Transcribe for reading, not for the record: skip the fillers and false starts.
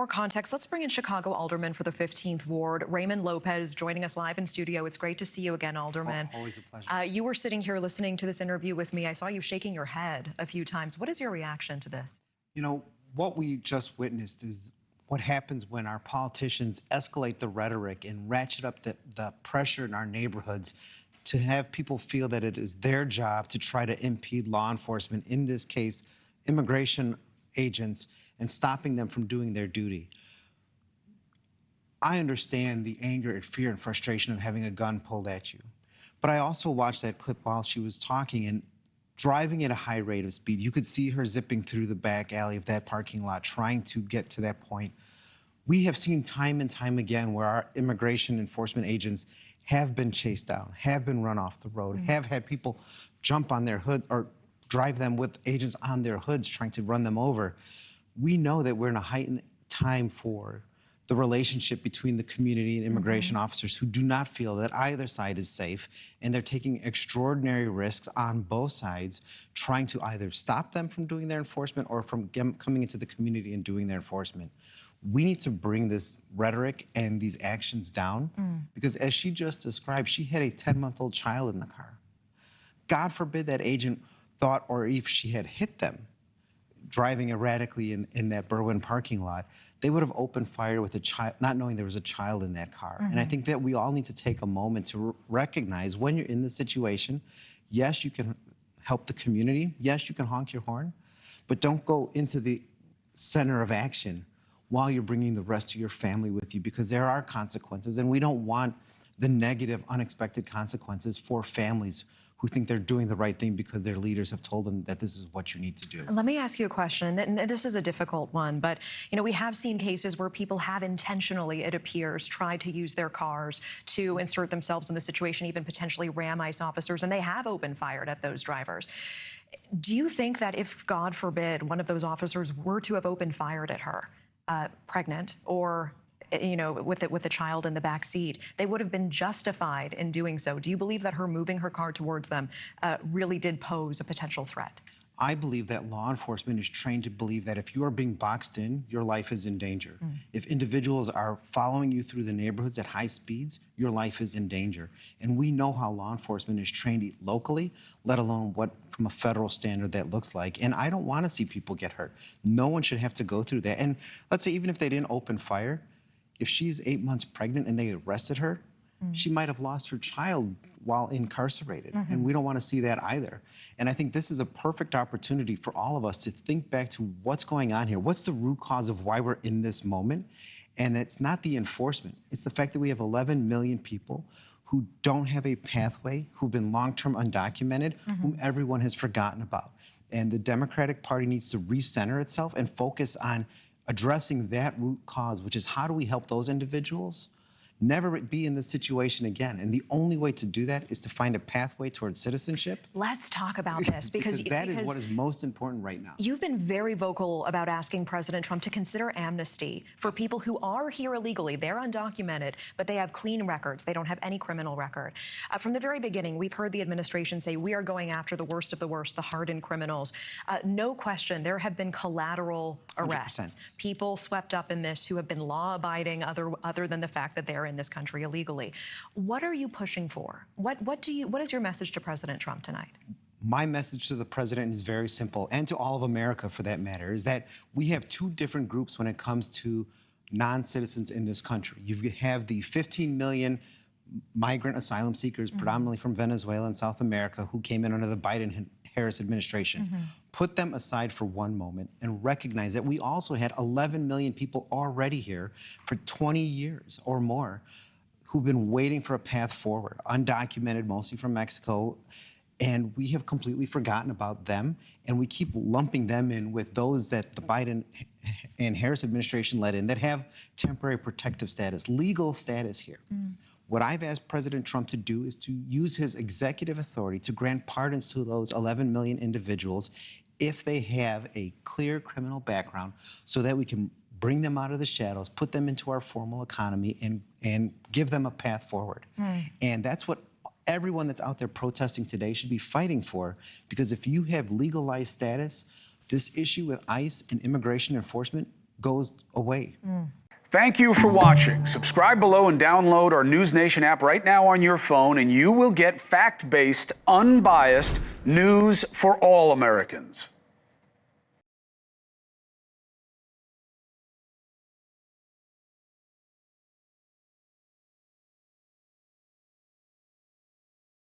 more context, let's bring in Chicago Alderman for the 15th Ward, Raymond Lopez, joining us live in studio. It's great to see you again, Alderman. Always a pleasure. You were sitting here listening to this interview with me. I saw you shaking your head a few times. What is your reaction to this? You know, what we just witnessed is what happens when our politicians escalate the rhetoric and ratchet up the pressure in our neighborhoods to have people feel that it is their job to try to impede law enforcement, in this case, immigration agents, and stopping them from doing their duty. I understand the anger and fear and frustration of having a gun pulled at you. But I also watched that clip while she was talking, and driving at a high rate of speed. You could see her zipping through the back alley of that parking lot, trying to get to that point. We have seen time and time again where our immigration enforcement agents have been chased down, have been run off the road, have had people jump on their hood or drive them with agents on their hoods trying to run them over. We know that we're in a heightened time for the relationship between the community and immigration officers who do not feel that either side is safe, and they're taking extraordinary risks on both sides, trying to either stop them from doing their enforcement or from coming into the community and doing their enforcement. We need to bring this rhetoric and these actions down because, as she just described, she had a 10-month-old child in the car. God forbid that agent thought, or if she had hit them driving erratically in that Berwyn parking lot, they would have opened fire with a child, not knowing there was a child in that car. And I think that we all need to take a moment to recognize when you're in this situation, yes, you can help the community, yes, you can honk your horn, but don't go into the center of action while you're bringing the rest of your family with you, because there are consequences, and we don't want the negative, unexpected consequences for families who think they're doing the right thing because their leaders have told them that this is what you need to do. Let me ask you a question, and this is a difficult one, but you know, we have seen cases where people have intentionally, it appears, tried to use their cars to insert themselves in the situation, even potentially ram ICE officers, and they have opened fire at those drivers. Do you think that if, God forbid, one of those officers were to have opened fire at her, pregnant, or you know, with a child in the back seat, they would have been justified in doing so? Do you believe that her moving her car towards them really did pose a potential threat? I believe that law enforcement is trained to believe that if you are being boxed in, your life is in danger. If individuals are following you through the neighborhoods at high speeds, your life is in danger. And we know how law enforcement is trained locally, let alone what from a federal standard that looks like. And I don't want to see people get hurt. No one should have to go through that. And let's say even if they didn't open fire, if she's 8 months pregnant and they arrested her, she might have lost her child while incarcerated. And we don't want to see that either. And I think this is a perfect opportunity for all of us to think back to what's going on here. What's the root cause of why we're in this moment? And it's not the enforcement. It's the fact that we have 11 million people who don't have a pathway, who've been long-term undocumented, whom everyone has forgotten about. And the Democratic Party needs to recenter itself and focus on addressing that root cause, which is how do we help those individuals never be in this situation again. And the only way to do that is to find a pathway towards citizenship. Let's talk about this because that is what is most important right now. You've been very vocal about asking President Trump to consider amnesty for people who are here illegally. They're undocumented, but they have clean records. They don't have any criminal record. From the very beginning, we've heard the administration say we are going after the worst of the worst, the hardened criminals. No question, there have been collateral arrests. 100%. People swept up in this who have been law-abiding other than the fact that they're in this country illegally. What are you pushing for? What is your message to President Trump tonight? My message to the president is very simple, and to all of America for that matter, is that we have two different groups when it comes to non-citizens in this country. You have the 15 million migrant asylum seekers, predominantly from Venezuela and South America, who came in under the Biden-Harris administration. Put them aside for one moment and recognize that we also had 11 million people already here for 20 years or more who've been waiting for a path forward, undocumented, mostly from Mexico, and we have completely forgotten about them, and we keep lumping them in with those that the Biden and Harris administration let in that have temporary protective status, legal status here. What I've asked President Trump to do is to use his executive authority to grant pardons to those 11 million individuals if they have a clear criminal background, so that we can bring them out of the shadows, put them into our formal economy, and give them a path forward. And that's what everyone that's out there protesting today should be fighting for, because if you have legalized status, this issue with ICE and immigration enforcement goes away. Thank you for watching. Subscribe below and download our NewsNation app right now on your phone, and you will get fact-based, unbiased news for all Americans.